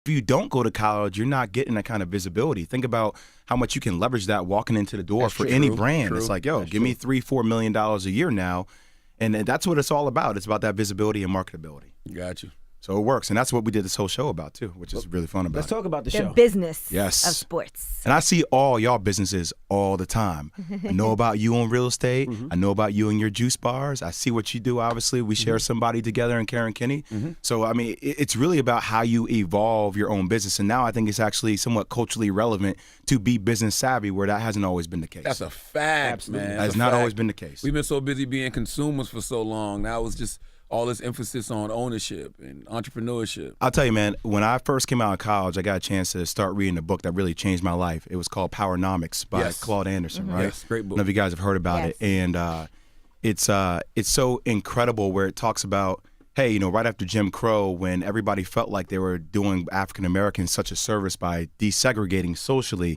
if you don't go to college, you're not getting that kind of visibility. Think about how much you can leverage that walking into the door for any brand. It's like, yo, give me $3-4 million a year now. And that's what it's all about. It's about that visibility and marketability. Got you. So it works. And that's what we did this whole show about, too, which is really fun about Let's talk about the show. Business of sports. And I see all y'all businesses all the time. I know about you on real estate. I know about you and your juice bars. I see what you do, obviously. We share somebody together in Karen Kinney. So, I mean, it's really about how you evolve your own business. And now I think it's actually somewhat culturally relevant to be business savvy, where that hasn't always been the case. That's a fact, man. That's not always been the case. We've been so busy being consumers for so long. Now it's just all this emphasis on ownership and entrepreneurship. I'll tell you, man, when I first came out of college, I got a chance to start reading a book that really changed my life. It was called Powernomics by Claude Anderson, right? Yes, great book. I don't know if you guys have heard about it. And it's so incredible where it talks about, hey, right after Jim Crow, when everybody felt like they were doing African Americans such a service by desegregating socially,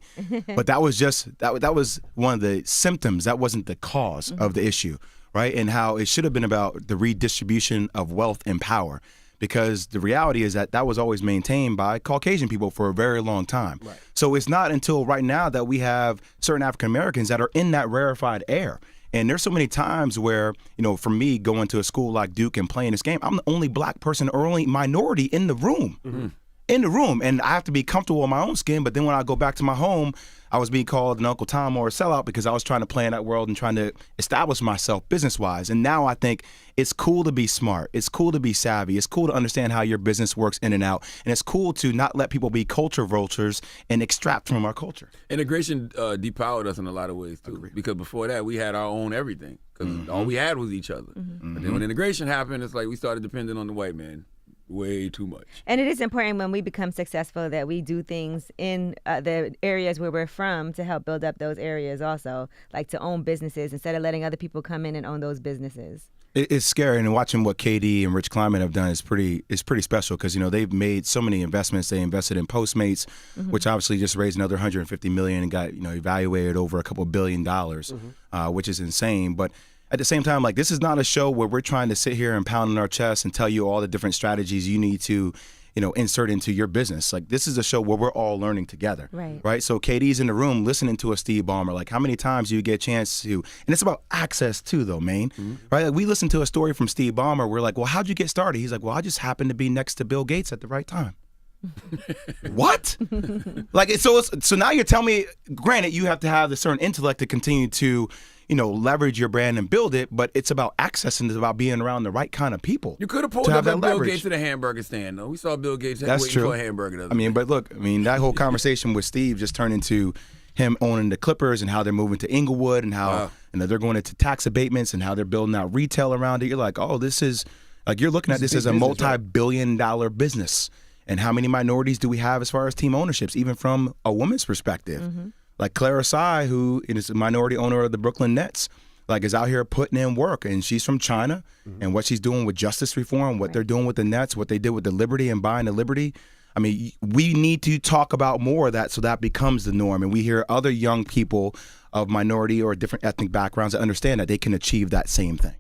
but that was just that was one of the symptoms. That wasn't the cause of the issue. Right, and how it should have been about the redistribution of wealth and power, because the reality is that was always maintained by Caucasian people for a very long time. Right. So it's not until right now that we have certain African Americans that are in that rarefied air. And there's so many times where, for me going to a school like Duke and playing this game, I'm the only black person or only minority in the room. In the room, and I have to be comfortable in my own skin. But then when I go back to my home, I was being called an Uncle Tom or a sellout because I was trying to play in that world and trying to establish myself business-wise. And now I think it's cool to be smart. It's cool to be savvy. It's cool to understand how your business works in and out. And it's cool to not let people be culture vultures and extract from our culture. Integration depowered us in a lot of ways, too. Because before that, we had our own everything. Because all we had was each other. But then when integration happened, it's like we started depending on the white man. Way too much. And it is important when we become successful that we do things in the areas where we're from to help build up those areas also, like to own businesses instead of letting other people come in and own those businesses. It's scary, and watching what KD and Rich Kleiman have done is pretty special because they've made so many investments. They invested in Postmates, which obviously just raised another $150 million and got evaluated over a couple $1 billion, which is insane. But at the same time, like, this is not a show where we're trying to sit here and pound on our chest and tell you all the different strategies you need to, insert into your business. Like, this is a show where we're all learning together. Right. So KD's in the room listening to a Steve Ballmer. Like, how many times do you get a chance to, and it's about access too, though, man. Right? Like, we listened to a story from Steve Ballmer. We're like, well, how'd you get started? He's like, well, I just happened to be next to Bill Gates at the right time. What? Like, so now you're telling me, granted, you have to have the certain intellect to continue to, leverage your brand and build it, but it's about access and it's about being around the right kind of people. You could have pulled up Bill Gates at a hamburger stand, though. We saw Bill Gates waiting for a hamburger. But look, that whole conversation with Steve just turned into him owning the Clippers and how they're moving to Inglewood and how they're going into tax abatements and how they're building out retail around it. You're like, oh, this is, like, you're looking at this as a multi-billion-dollar business. And how many minorities do we have as far as team ownerships, even from a woman's perspective? Like Clara Tsai, who is a minority owner of the Brooklyn Nets, like, is out here putting in work. And she's from China. And what she's doing with justice reform, what they're doing with the Nets, what they did with the Liberty and buying the Liberty. I mean, we need to talk about more of that so that becomes the norm. And we hear other young people of minority or different ethnic backgrounds that understand that they can achieve that same thing.